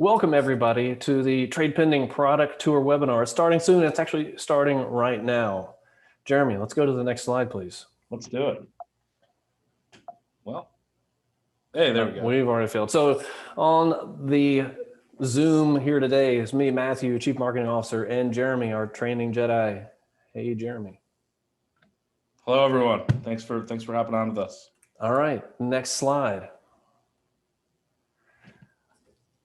Welcome everybody to the TradePending product tour webinar. It's starting soon. It's actually starting right now. Jeremy, let's go to the next slide, please. Let's do it. Well, hey, there we go. We've already failed. So on the Zoom here today is me, Matthew, Chief Marketing Officer, and Jeremy, our training Jedi. Hey, Jeremy. Hello, everyone. Thanks for hopping on with us. All right, next slide.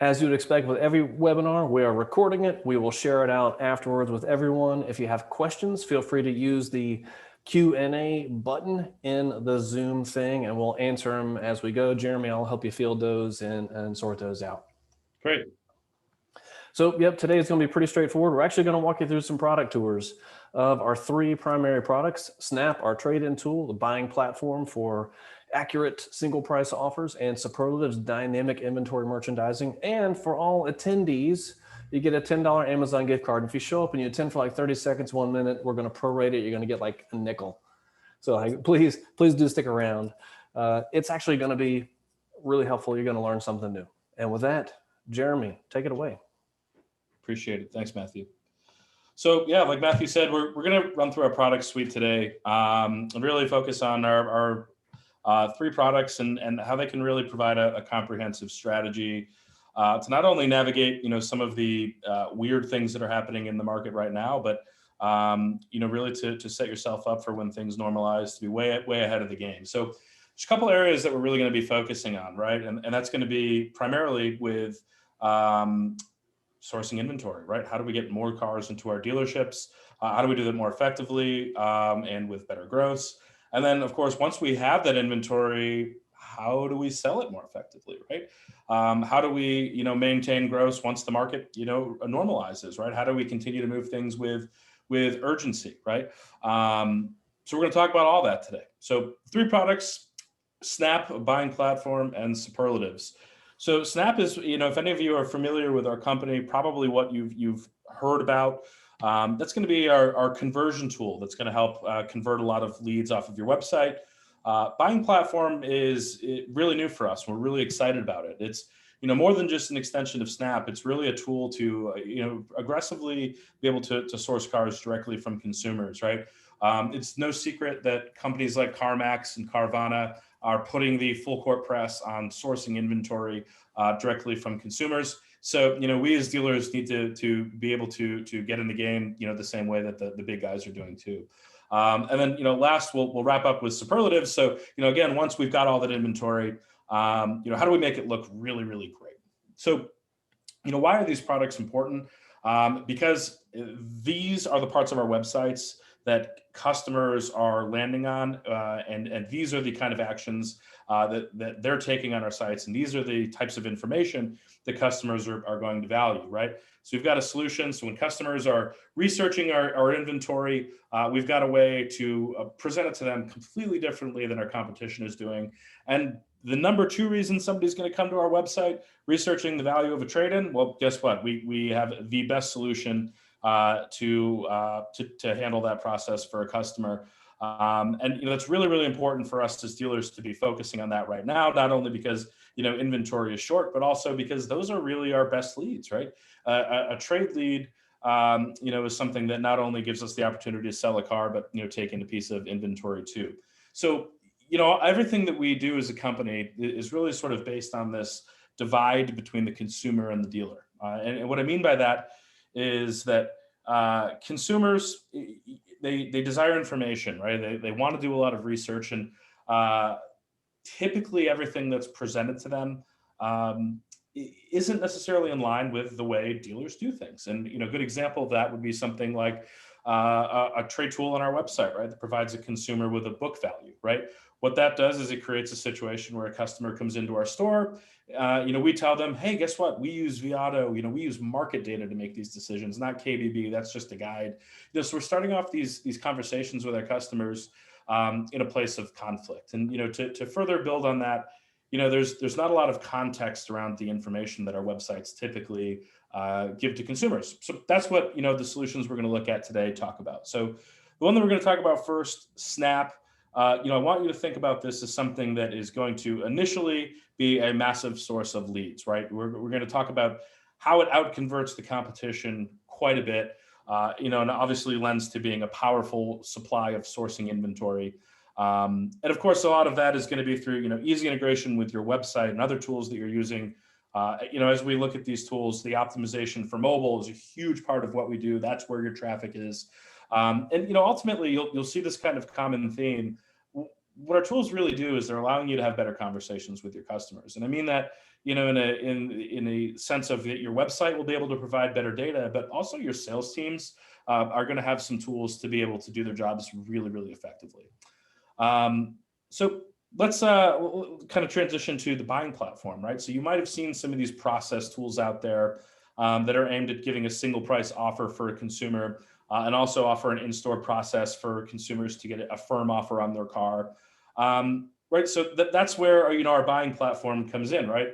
As you'd expect with every webinar, we are recording it. We will share it out afterwards with everyone. If you have questions, feel free to use the Q&A button in the Zoom thing, and we'll answer them as we go. Jeremy, I'll help you field those and sort those out. Great. So, yep, today is going to be pretty straightforward. We're actually going to walk you through some product tours of our three primary products: Snap, our trade-in tool, the buying platform for accurate single price offers, and Superlatives dynamic inventory merchandising. And for all attendees, you get a $10 Amazon gift card. If you show up and you attend for like 30 seconds, 1 minute, we're going to prorate it. You're going to get like a nickel. So please do stick around. It's actually going to be really helpful. You're going to learn something new. And with that, Jeremy, take it away. Appreciate it. Thanks, Matthew. So yeah, like Matthew said, we're going to run through our product suite today and really focus on our three products and how they can really provide a comprehensive strategy to not only navigate, some of the weird things that are happening in the market right now, but really to set yourself up for when things normalize, to be way ahead of the game. So there's a couple areas that we're really going to be focusing on, right? And that's going to be primarily with sourcing inventory, right? How do we get more cars into our dealerships? How do we do that more effectively and with better gross? And then, of course, once we have that inventory, how do we sell it more effectively, right? How do we, maintain gross once the market, normalizes, right? How do we continue to move things with urgency, right? So we're going to talk about all that today. So 3 products: Snap, a buying platform, and Superlatives. So Snap is, if any of you are familiar with our company, probably what you've heard about. That's going to be our conversion tool that's going to help convert a lot of leads off of your website. Buying platform is really new for us. We're really excited about it. It's more than just an extension of Snap. It's really a tool to aggressively be able to source cars directly from consumers, right? It's no secret that companies like Carmax and Carvana are putting the full court press on sourcing inventory directly from consumers. So, we as dealers need to be able to get in the game, the same way that the big guys are doing too. And then, last we'll wrap up with Superlatives. So, again, once we've got all that inventory, how do we make it look really, really great? So, why are these products important? Because these are the parts of our websites that customers are landing on, and these are the kind of actions that they're taking on our sites, and these are the types of information that customers are going to value, right? So we've got a solution. So when customers are researching our inventory, we've got a way to present it to them completely differently than our competition is doing. And the number 2 reason somebody's going to come to our website, researching the value of a trade-in, well, guess what? We have the best solution to handle that process for a customer. And it's really, really important for us as dealers to be focusing on that right now, not only because inventory is short, but also because those are really our best leads, right? A trade lead is something that not only gives us the opportunity to sell a car, but take in a piece of inventory too. So everything that we do as a company is really sort of based on this divide between the consumer and the dealer. And what I mean by that is that consumers, they desire information, right? They want to do a lot of research, and typically everything that's presented to them isn't necessarily in line with the way dealers do things. And a good example of that would be something like a trade tool on our website, right? That provides a consumer with a book value, right? What that does is it creates a situation where a customer comes into our store. We tell them, hey, guess what? We use Viato. We use market data to make these decisions, not KBB. That's just a guide. So we're starting off these conversations with our customers in a place of conflict. And to further build on that, there's not a lot of context around the information that our websites typically give to consumers. So that's what the solutions we're going to look at today talk about. So the one that we're going to talk about first, Snap. I want you to think about this as something that is going to initially be a massive source of leads, right? We're going to talk about how it outconverts the competition quite a bit, and obviously lends to being a powerful supply of sourcing inventory. And of course, a lot of that is going to be through, easy integration with your website and other tools that you're using. As we look at these tools, the optimization for mobile is a huge part of what we do. That's where your traffic is. And ultimately, you'll see this kind of common theme. What our tools really do is they're allowing you to have better conversations with your customers. And I mean that, in a sense of that your website will be able to provide better data, but also your sales teams are going to have some tools to be able to do their jobs really, really effectively. So let's kind of transition to the buying platform, right? So you might have seen some of these process tools out there that are aimed at giving a single price offer for a consumer and also offer an in-store process for consumers to get a firm offer on their car. Right, so that's where our buying platform comes in, right?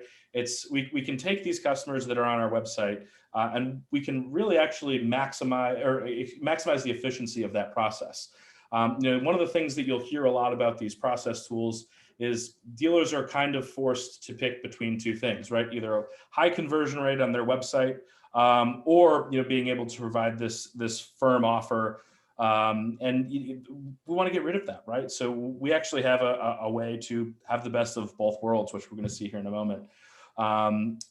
We can take these customers that are on our website and we can really actually maximize the efficiency of that process. One of the things that you'll hear a lot about these process tools is dealers are kind of forced to pick between two things, right? Either a high conversion rate on their website or being able to provide this firm offer. And we want to get rid of that, right? So we actually have a way to have the best of both worlds, which we're going to see here in a moment. And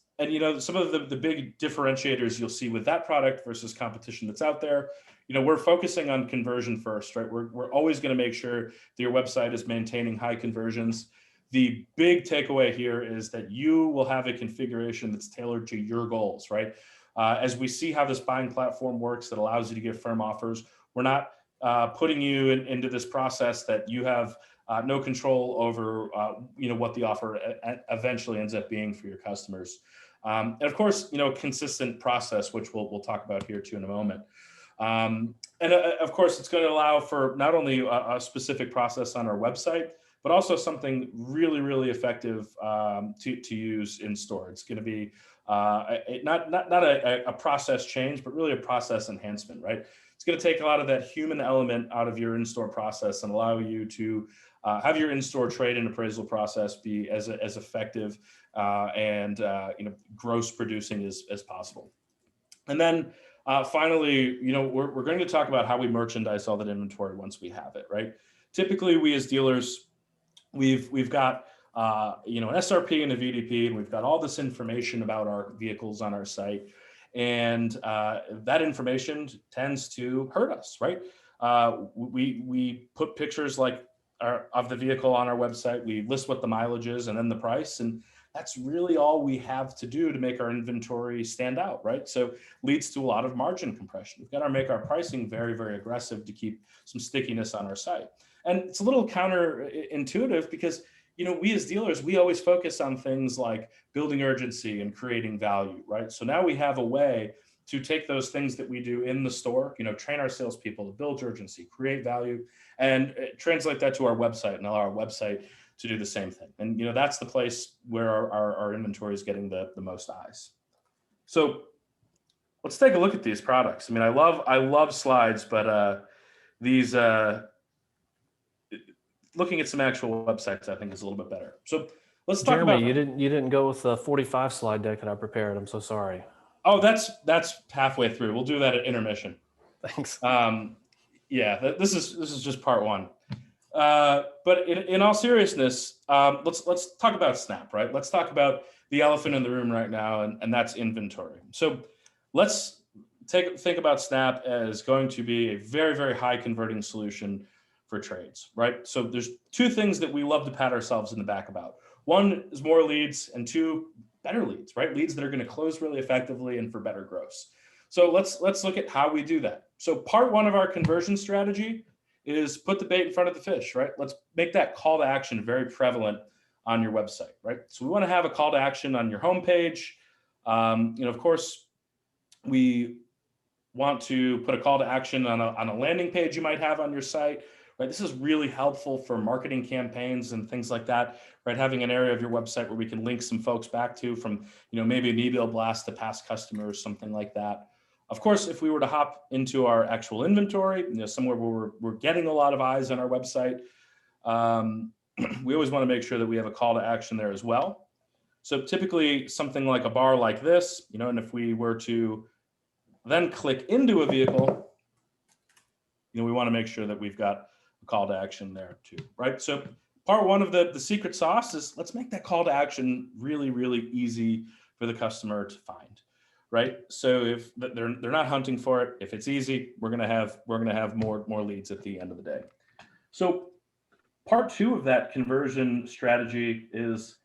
some of the big differentiators you'll see with that product versus competition that's out there, we're focusing on conversion first, right? We're always going to make sure that your website is maintaining high conversions. The big takeaway here is that you will have a configuration that's tailored to your goals, right? As we see how this buying platform works that allows you to give firm offers, we're not putting you into this process that you have no control over, what the offer eventually ends up being for your customers. And of course, a consistent process, which we'll talk about here too in a moment. And of course, it's going to allow for not only a specific process on our website, but also something really, really effective to use in store. It's going to be not a process change, but really a process enhancement, right? It's going to take a lot of that human element out of your in-store process and allow you to have your in-store trade and appraisal process be as effective and gross producing as possible. And then finally, we're going to talk about how we merchandise all that inventory once we have it, right? Typically, we as dealers, we've got an SRP and a VDP, and we've got all this information about our vehicles on our site. And that information tends to hurt us, right? We put pictures of the vehicle on our website. We list what the mileage is and then the price. And that's really all we have to do to make our inventory stand out, right? So leads to a lot of margin compression. We've got to make our pricing very, very aggressive to keep some stickiness on our site. And it's a little counterintuitive because we as dealers, we always focus on things like building urgency and creating value, right? So now we have a way to take those things that we do in the store, train our salespeople to build urgency, create value, and translate that to our website and allow our website to do the same thing. And that's the place where our inventory is getting the most eyes. So let's take a look at these products. I mean, I love slides, but these looking at some actual websites, I think is a little bit better. So let's talk Jeremy, about. you didn't go with the 45 slide deck that I prepared. I'm so sorry. Oh, that's halfway through. We'll do that at intermission. Thanks. Yeah, this is just part one. But in all seriousness, let's talk about Snap, right? Let's talk about the elephant in the room right now, and that's inventory. So let's think about Snap as going to be a very, very high converting solution for trades, right? So there's two things that we love to pat ourselves in the back about. One is more leads, and two, better leads, right? Leads that are going to close really effectively and for better gross. So let's look at how we do that. So part one of our conversion strategy is put the bait in front of the fish, right? Let's make that call to action very prevalent on your website, right? So we want to have a call to action on your homepage. Of course, we want to put a call to action on a landing page you might have on your site, right? This is really helpful for marketing campaigns and things like that, right? Having an area of your website where we can link some folks back to from, maybe an email blast to past customers, something like that. Of course, if we were to hop into our actual inventory, somewhere where we're getting a lot of eyes on our website, we always want to make sure that we have a call to action there as well. So typically something like a bar like this, and if we were to then click into a vehicle, we want to make sure that we've got a call to action there too, right? So part one of the secret sauce is let's make that call to action really, really easy for the customer to find, right? So if they're not hunting for it, if it's easy, we're gonna have more leads at the end of the day. So part two of that conversion strategy is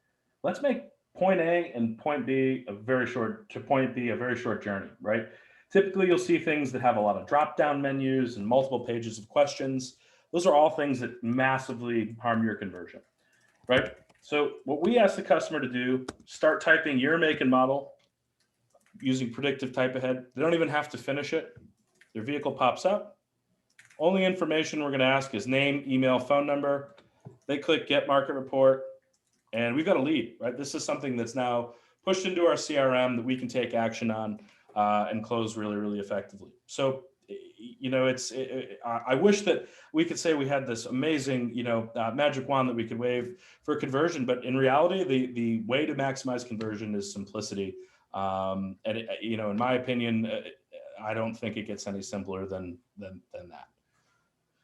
let's make point A and point B a very short journey, right? Typically, you'll see things that have a lot of drop-down menus and multiple pages of questions. Those are all things that massively harm your conversion, right? So what we ask the customer to do, start typing your make and model using predictive type ahead. They don't even have to finish it. Their vehicle pops up. Only information we're going to ask is name, email, phone number. They click get market report, and we've got a lead, right? This is something that's now pushed into our CRM that we can take action on and close really, really effectively. So, I wish that we could say we had this amazing, magic wand that we could wave for conversion, but in reality, the way to maximize conversion is simplicity. In my opinion, I don't think it gets any simpler than that.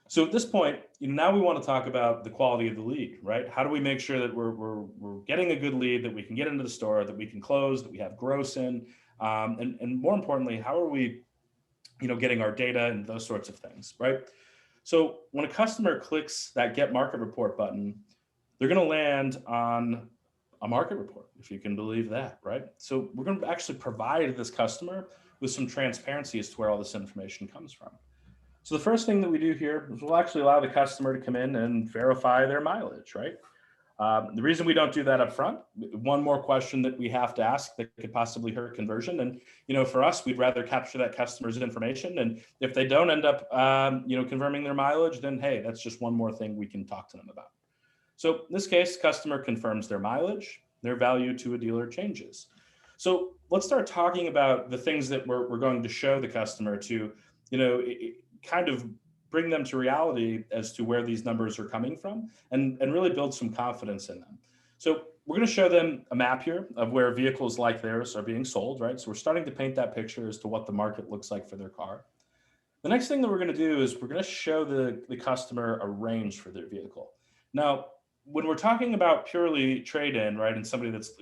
So at this point, now we want to talk about the quality of the lead, right? How do we make sure that we're getting a good lead, that we can get into the store, that we can close, that we have gross in, and more importantly, how are we, getting our data and those sorts of things, right? So when a customer clicks that Get Market Report button, they're going to land on a market report, if you can believe that, right? So we're going to actually provide this customer with some transparency as to where all this information comes from. So the first thing that we do here is we'll actually allow the customer to come in and verify their mileage, right? The reason we don't do that up front, one more question that we have to ask that could possibly hurt conversion. And, for us, we'd rather capture that customer's information. And if they don't end up, confirming their mileage, then, hey, that's just one more thing we can talk to them about. So in this case, customer confirms their mileage, their value to a dealer changes. So let's start talking about the things that we're going to show the customer to, kind of bring them to reality as to where these numbers are coming from and really build some confidence in them. So we're going to show them a map here of where vehicles like theirs are being sold, right? So we're starting to paint that picture as to what the market looks like for their car. The next thing that we're going to do is we're going to show the customer a range for their vehicle. Now, when we're talking about purely trade-in, right, and somebody that's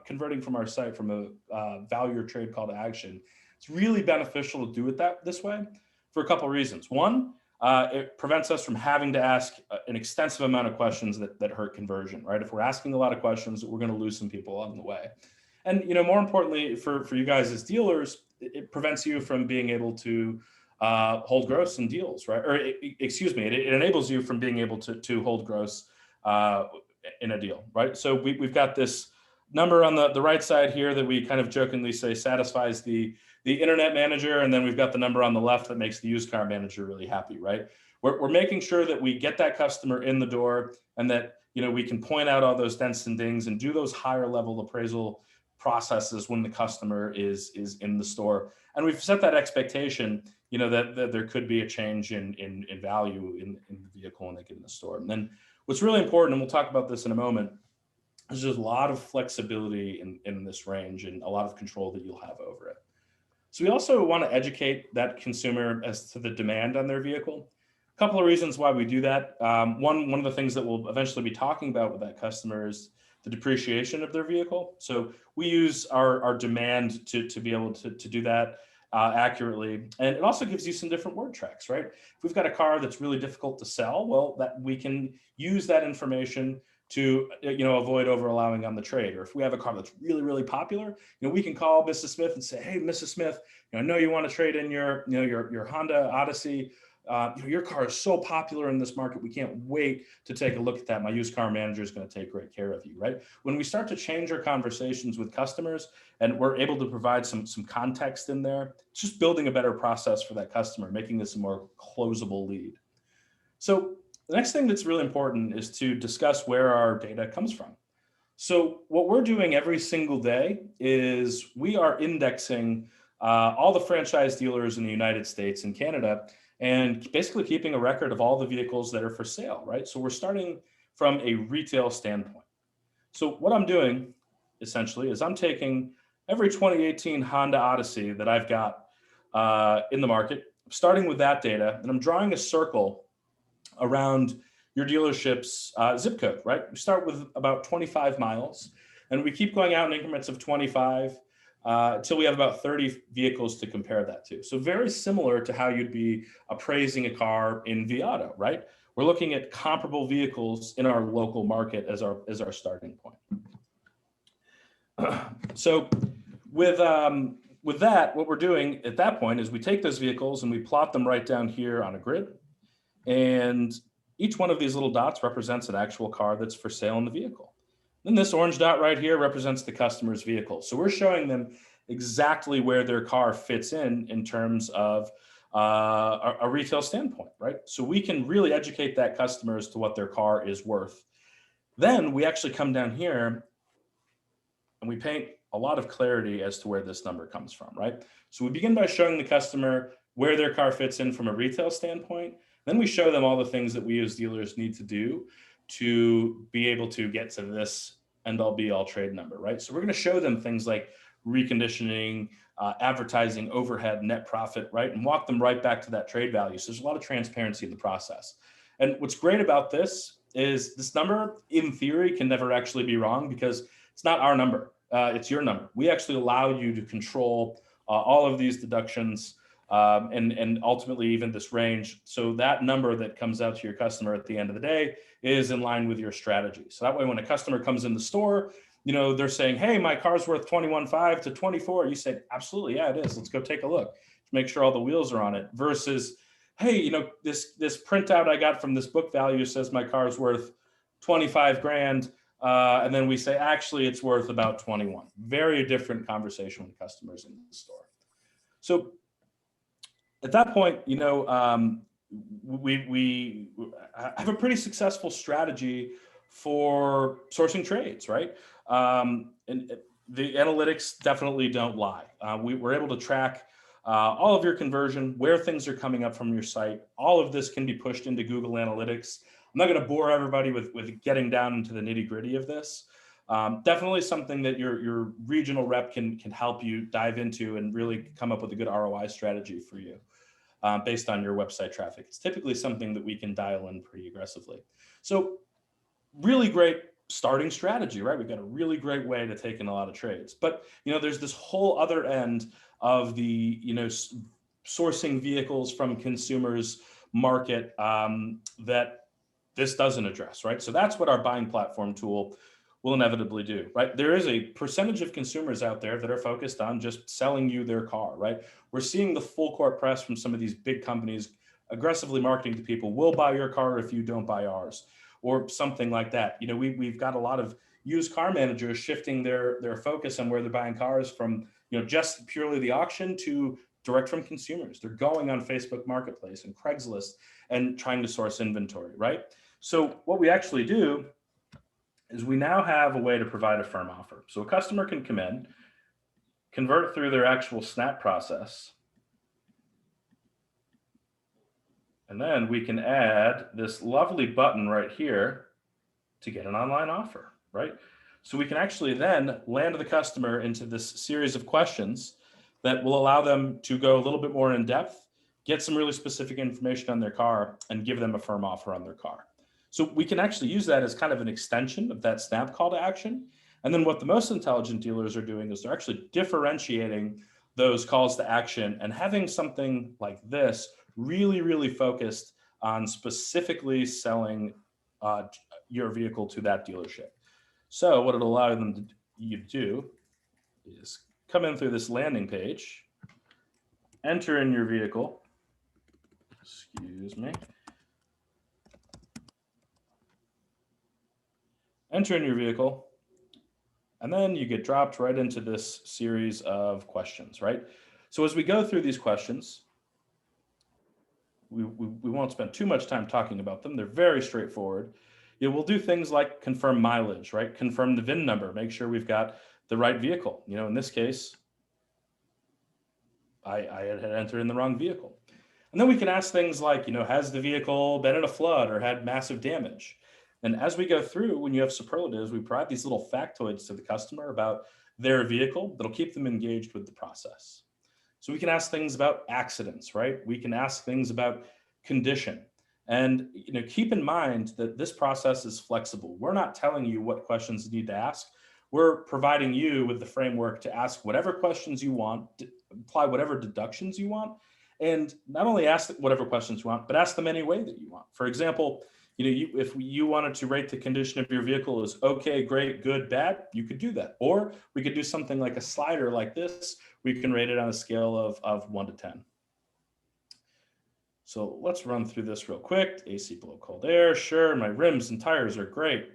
converting from our site from a value or trade call to action, it's really beneficial to do it this way for a couple of reasons. One, it prevents us from having to ask an extensive amount of questions that hurt conversion, right? If we're asking a lot of questions, we're going to lose some people along the way. And more importantly, for you guys as dealers, it prevents you from being able to hold gross in deals, right? Or excuse me, it enables you from being able to hold gross in a deal, right? So we've got this number on the right side here that we kind of jokingly say satisfies the internet manager, and then we've got the number on the left that makes the used car manager really happy, right? We're making sure that we get that customer in the door and that we can point out all those dents and dings and do those higher level appraisal processes when the customer is in the store. And we've set that expectation, that there could be a change in value in the vehicle when they get in the store. And then what's really important, and we'll talk about this in a moment, is there's a lot of flexibility in this range and a lot of control that you'll have over it. So we also want to educate that consumer as to the demand on their vehicle. A couple of reasons why we do that. One of the things that we'll eventually be talking about with that customer is the depreciation of their vehicle. So we use our demand to be able to do that accurately. And it also gives you some different word tracks, right? If we've got a car that's really difficult to sell, well, that we can use that information to avoid over allowing on the trade. Or if we have a car that's really, really popular, we can call Mrs. Smith and say, hey, Mrs. Smith, I know you want to trade in your Honda Odyssey. Your car is so popular in this market. We can't wait to take a look at that. My used car manager is going to take great care of you, right? When we start to change our conversations with customers and we're able to provide some context in there, it's just building a better process for that customer, making this a more closable lead. So the next thing that's really important is to discuss where our data comes from. So what we're doing every single day is we are indexing all the franchise dealers in the United States and Canada, and basically keeping a record of all the vehicles that are for sale, right? So we're starting from a retail standpoint. So what I'm doing essentially is I'm taking every 2018 Honda Odyssey that I've got in the market, starting with that data, and I'm drawing a circle around your dealership's zip code, right? We start with about 25 miles, and we keep going out in increments of 25 until we have about 30 vehicles to compare that to. So very similar to how you'd be appraising a car in Viato, right? We're looking at comparable vehicles in our local market as our starting point. So with that, what we're doing at that point is we take those vehicles and we plot them right down here on a grid. And each one of these little dots represents an actual car that's for sale in the vehicle. Then this orange dot right here represents the customer's vehicle. So we're showing them exactly where their car fits in terms of a retail standpoint, right? So we can really educate that customer as to what their car is worth. Then we actually come down here and we paint a lot of clarity as to where this number comes from, right? So we begin by showing the customer where their car fits in from a retail standpoint. Then we show them all the things that we as dealers need to do to be able to get to this end all be all trade number, right? So we're going to show them things like reconditioning, advertising, overhead, net profit, right? And walk them right back to that trade value. So there's a lot of transparency in the process. And what's great about this is this number, in theory, can never actually be wrong because it's not our number. It's your number. We actually allow you to control all of these deductions and ultimately even this range. So that number that comes out to your customer at the end of the day is in line with your strategy. So that way, when a customer comes in the store, they're saying, hey, my car's worth 21.5 to 24. You say, absolutely, yeah, it is. Let's go take a look. Make sure all the wheels are on it versus, hey, this printout I got from this book value says my car's worth 25 grand. And then we say, actually, it's worth about 21. Very different conversation with customers in the store. So at that point, we have a pretty successful strategy for sourcing trades, right? And the analytics definitely don't lie. We're able to track all of your conversion, where things are coming up from your site. All of this can be pushed into Google Analytics. I'm not going to bore everybody with getting down into the nitty gritty of this. Definitely something that your regional rep can help you dive into and really come up with a good ROI strategy for you based on your website traffic. It's typically something that we can dial in pretty aggressively. So really great starting strategy, right? We've got a really great way to take in a lot of trades. But there's this whole other end of the sourcing vehicles from consumers market that this doesn't address, right? So that's what our buying platform tool will inevitably do, right? There is a percentage of consumers out there that are focused on just selling you their car, right? We're seeing the full court press from some of these big companies aggressively marketing to people, we'll buy your car if you don't buy ours, or something like that. We've got a lot of used car managers shifting their focus on where they're buying cars from, just purely the auction to direct from consumers. They're going on Facebook Marketplace and Craigslist and trying to source inventory, right? So what we actually do is we now have a way to provide a firm offer. So a customer can come in, convert through their actual snap process, and then we can add this lovely button right here to get an online offer, right? So we can actually then land the customer into this series of questions that will allow them to go a little bit more in depth, get some really specific information on their car, and give them a firm offer on their car. So we can actually use that as kind of an extension of that snap call to action. And then what the most intelligent dealers are doing is they're actually differentiating those calls to action and having something like this really, really focused on specifically selling your vehicle to that dealership. So what it'll allow you to do is come in through this landing page, enter in your vehicle, enter in your vehicle, and then you get dropped right into this series of questions, right? So as we go through these questions, we won't spend too much time talking about them. They're very straightforward. We'll do things like confirm mileage, right? Confirm the VIN number, make sure we've got the right vehicle. In this case, I had entered in the wrong vehicle. And then we can ask things like, has the vehicle been in a flood or had massive damage? And as we go through, when you have superlatives, we provide these little factoids to the customer about their vehicle that'll keep them engaged with the process. So we can ask things about accidents, right? We can ask things about condition. And keep in mind that this process is flexible. We're not telling you what questions you need to ask. We're providing you with the framework to ask whatever questions you want, apply whatever deductions you want, and not only ask whatever questions you want, but ask them any way that you want. For example, if you wanted to rate the condition of your vehicle as okay, great, good, bad, you could do that. Or we could do something like a slider like this. We can rate it on a scale of 1 to 10. So let's run through this real quick. AC blow cold air, sure. My rims and tires are great.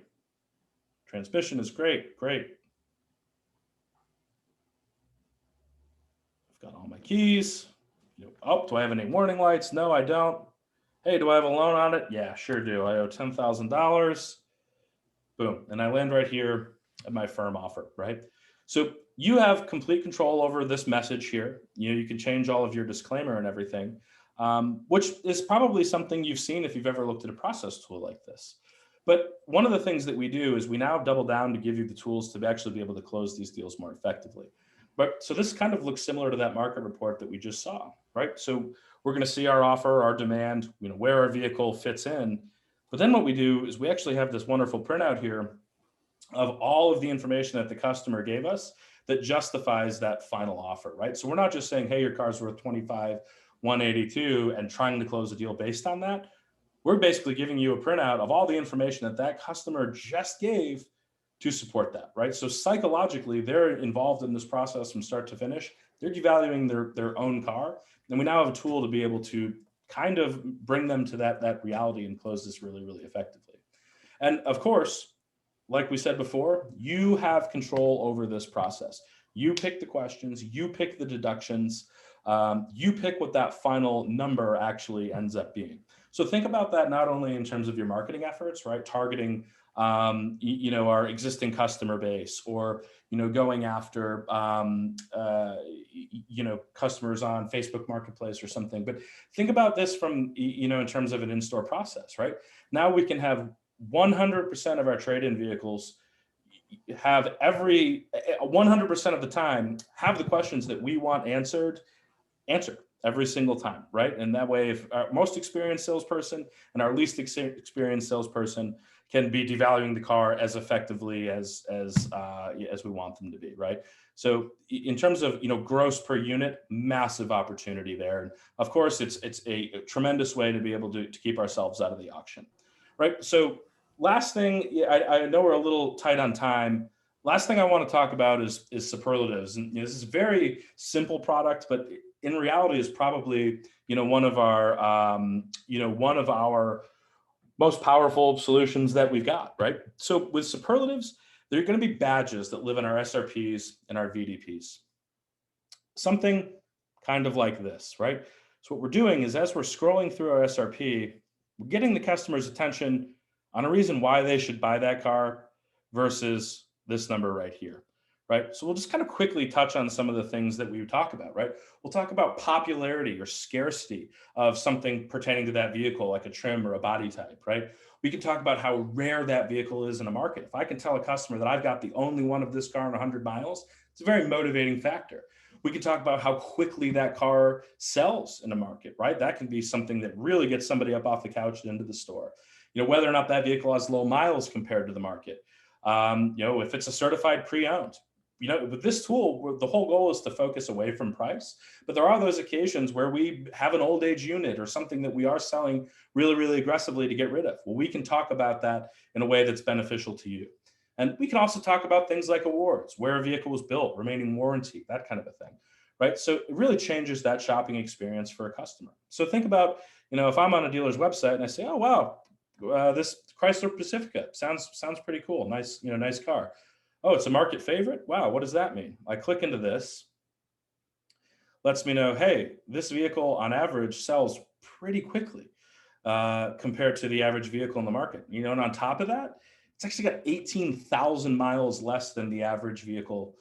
Transmission is great, great. I've got all my keys. Oh, do I have any warning lights? No, I don't. Hey, do I have a loan on it? Yeah, sure do. I owe $10,000. Boom. And I land right here at my firm offer, right? So you have complete control over this message here. You can change all of your disclaimer and everything, which is probably something you've seen if you've ever looked at a process tool like this. But one of the things that we do is we now double down to give you the tools to actually be able to close these deals more effectively. But so this kind of looks similar to that market report that we just saw, right? So we're going to see our offer, our demand, where our vehicle fits in. But then what we do is we actually have this wonderful printout here of all of the information that the customer gave us that justifies that final offer, right? So we're not just saying, hey, your car's worth 25,182 and trying to close a deal based on that. We're basically giving you a printout of all the information that that customer just gave to support that, right? So psychologically, they're involved in this process from start to finish. They're devaluing their own car. And we now have a tool to be able to kind of bring them to that reality and close this really, really effectively. And of course, like we said before, you have control over this process. You pick the questions, you pick the deductions, you pick what that final number actually ends up being. So think about that not only in terms of your marketing efforts, right? Targeting our existing customer base, or going after customers on Facebook Marketplace or something. But think about this from in terms of an in-store process, right? Now we can have 100% of our trade-in vehicles have 100% of the time have the questions that we want answered every single time, right? And that way, if our most experienced salesperson and our least experienced salesperson can be devaluing the car as effectively as we want them to be, right? So in terms of gross per unit, massive opportunity there. And of course, it's a tremendous way to be able to keep ourselves out of the auction, right? So last thing, I know we're a little tight on time. Last thing I want to talk about is superlatives. And this is a very simple product, but in reality is probably one of our most powerful solutions that we've got, right? So with superlatives, there are going to be badges that live in our SRPs and our VDPs. Something kind of like this, right? So what we're doing is, as we're scrolling through our SRP, we're getting the customer's attention on a reason why they should buy that car versus this number right here, right? So we'll just kind of quickly touch on some of the things that we talk about, right? We'll talk about popularity or scarcity of something pertaining to that vehicle, like a trim or a body type, right? We can talk about how rare that vehicle is in a market. If I can tell a customer that I've got the only one of this car in 100 miles, it's a very motivating factor. We can talk about how quickly that car sells in a market, right? That can be something that really gets somebody up off the couch and into the store. Whether or not that vehicle has low miles compared to the market. If it's a certified pre-owned. With this tool, the whole goal is to focus away from price. But there are those occasions where we have an old age unit or something that we are selling really, really aggressively to get rid of. Well, we can talk about that in a way that's beneficial to you. And we can also talk about things like awards, where a vehicle was built, remaining warranty, that kind of a thing, right? So it really changes that shopping experience for a customer. So think about, if I'm on a dealer's website and I say, oh, wow, this Chrysler Pacifica sounds pretty cool. Nice, nice car. Oh, it's a market favorite. Wow. What does that mean? I click into this. Lets me know, hey, this vehicle on average sells pretty quickly compared to the average vehicle in the market. And on top of that, it's actually got 18,000 miles less than the average vehicle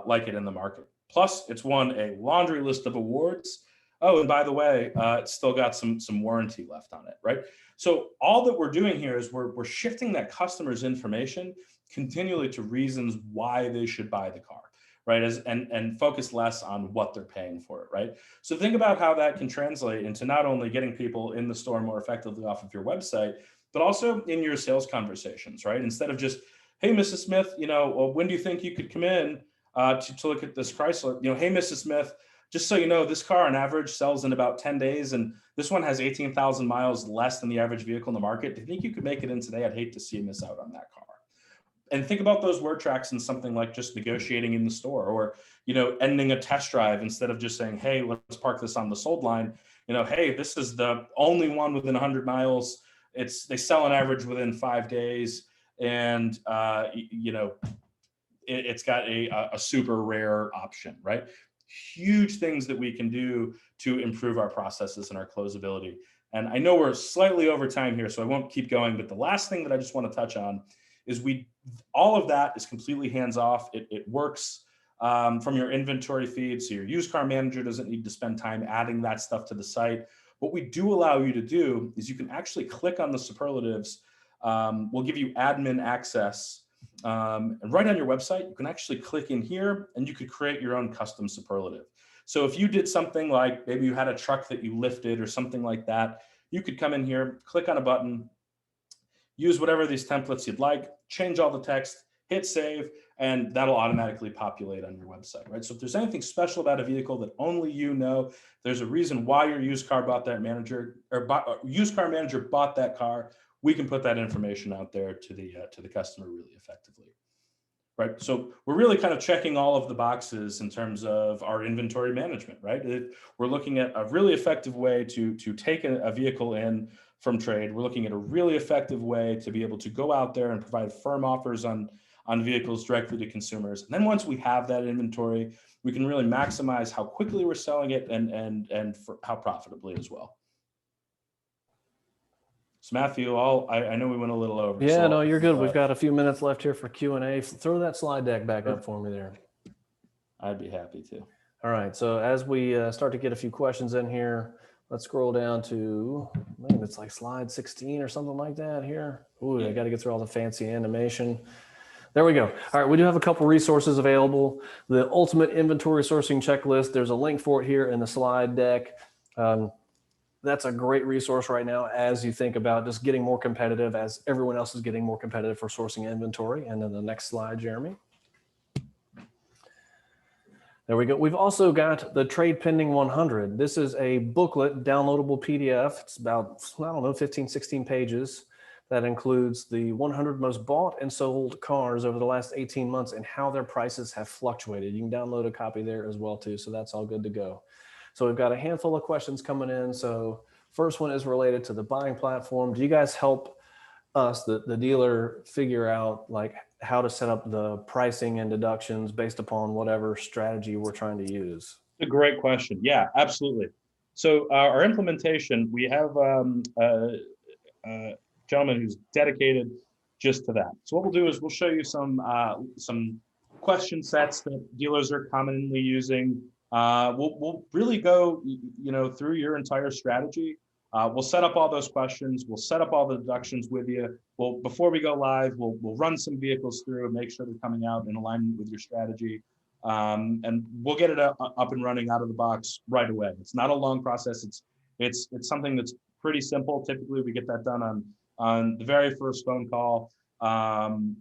like it in the market. Plus, it's won a laundry list of awards. Oh, and by the way, it's still got some warranty left on it, right? So all that we're doing here is we're shifting that customer's information continually to reasons why they should buy the car, right? And focus less on what they're paying for it, right? So think about how that can translate into not only getting people in the store more effectively off of your website, but also in your sales conversations, right? Instead of just, hey, Mrs. Smith, well, when do you think you could come in to look at this Chrysler? Hey, Mrs. Smith, just so you know, this car on average sells in about 10 days, and this one has 18,000 miles less than the average vehicle in the market. Do you think you could make it in today? I'd hate to see you miss out on that car. And think about those word tracks in something like just negotiating in the store, or ending a test drive instead of just saying, hey, let's park this on the sold line. Hey, this is the only one within 100 miles. They sell on average within 5 days, and it's got a super rare option, right? Huge things that we can do to improve our processes and our closability. And I know we're slightly over time here, so I won't keep going, but the last thing that I just want to touch on is all of that is completely hands off. It works from your inventory feed, so your used car manager doesn't need to spend time adding that stuff to the site. What we do allow you to do is you can actually click on the superlatives. We'll give you admin access, and right on your website, you can actually click in here and you could create your own custom superlative. So if you did something like maybe you had a truck that you lifted or something like that, you could come in here, click on a button, use whatever of these templates you'd like, change all the text, hit save, and that'll automatically populate on your website, right? So if there's anything special about a vehicle that only you know, there's a reason why your used car manager bought that car, we can put that information out there to the customer really effectively, right? So we're really kind of checking all of the boxes in terms of our inventory management, right? We're looking at a really effective way to take a vehicle in from trade. We're looking at a really effective way to be able to go out there and provide firm offers on vehicles directly to consumers. And then once we have that inventory, we can really maximize how quickly we're selling it and for how profitably as well. So Matthew, I know we went a little over. Yeah, so no, you're good. We've got a few minutes left here for Q&A. Throw that slide deck back up for me there. I'd be happy to. All right, so as we start to get a few questions in here, let's scroll down to, I think it's like slide 16 or something like that here. Ooh, I got to get through all the fancy animation. There we go. All right, we do have a couple resources available. The Ultimate Inventory Sourcing Checklist, there's a link for it here in the slide deck. That's a great resource right now as you think about just getting more competitive, as everyone else is getting more competitive for sourcing inventory. And then the next slide, Jeremy. There we go. We've also got the TradePending 100. This is a booklet, downloadable PDF. It's about, 15, 16 pages. That includes the 100 most bought and sold cars over the last 18 months and how their prices have fluctuated. You can download a copy there as well too, so that's all good to go. So we've got a handful of questions coming in. So first one is related to the buying platform. Do you guys help us, the dealer, figure out like how to set up the pricing and deductions based upon whatever strategy we're trying to use? It's a great question. Yeah, absolutely. So our implementation, we have gentleman who's dedicated just to that. So what we'll do is we'll show you some question sets that dealers are commonly using. We'll really go through your entire strategy. We'll set up all those questions. We'll set up all the deductions with you. Before we go live, we'll run some vehicles through and make sure they're coming out in alignment with your strategy. And we'll get it up and running out of the box right away. It's not a long process. It's something that's pretty simple. Typically, we get that done on the very first phone call, and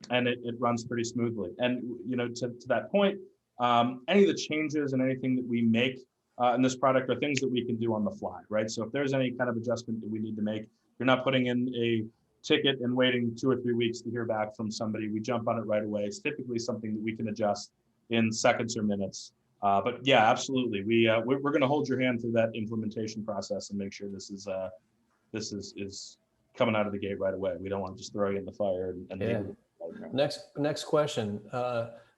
it runs pretty smoothly. And to that point, any of the changes and anything that we make in this product are things that we can do on the fly, right? So if there's any kind of adjustment that we need to make, you're not putting in a ticket and waiting 2 or 3 weeks to hear back from somebody. We jump on it right away. It's typically something that we can adjust in seconds or minutes. But yeah, absolutely. We're going to hold your hand through that implementation process and make sure this is coming out of the gate right away. We don't want to just throw you in the fire. Next question.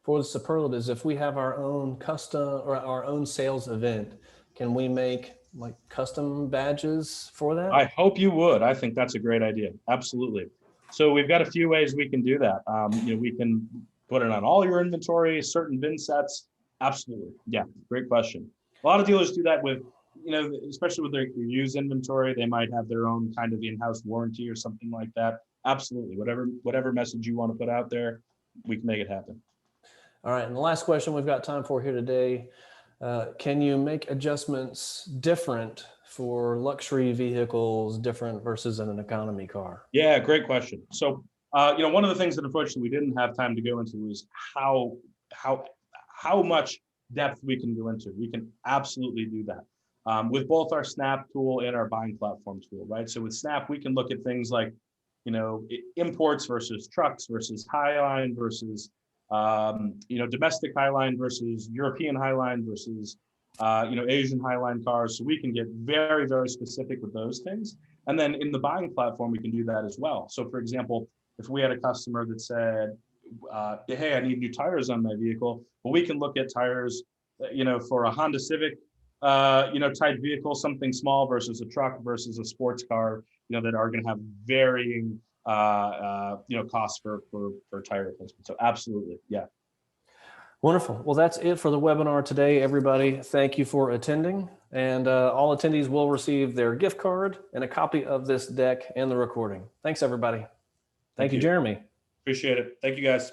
For the superlatives, if we have our own custom or our own sales event, can we make like custom badges for that? I hope you would. I think that's a great idea. Absolutely. So we've got a few ways we can do that. We can put it on all your inventory, certain VIN sets. Absolutely. Yeah, great question. A lot of dealers do that with, especially with their used inventory, they might have their own kind of in-house warranty or something like that. Absolutely. Whatever message you want to put out there, we can make it happen. All right. And the last question we've got time for here today. Can you make adjustments different for luxury vehicles, different versus in an economy car? Yeah, great question. So, one of the things that unfortunately we didn't have time to go into is how how how much depth we can go into. We can absolutely do that with both our Snap tool and our buying platform tool, right? So with Snap, we can look at things like, imports versus trucks versus Highline versus domestic Highline versus European Highline versus Asian Highline cars. So we can get very, very specific with those things. And then in the buying platform, we can do that as well. So for example, if we had a customer that said, hey, I need new tires on my vehicle, well, we can look at tires, for a Honda Civic, type vehicle, something small versus a truck versus a sports car, that are going to have varying, costs for tire replacement. So absolutely. Yeah. Wonderful. Well, that's it for the webinar today, everybody. Thank you for attending. And all attendees will receive their gift card and a copy of this deck and the recording. Thanks, everybody. Thank you, Jeremy. Appreciate it. Thank you, guys.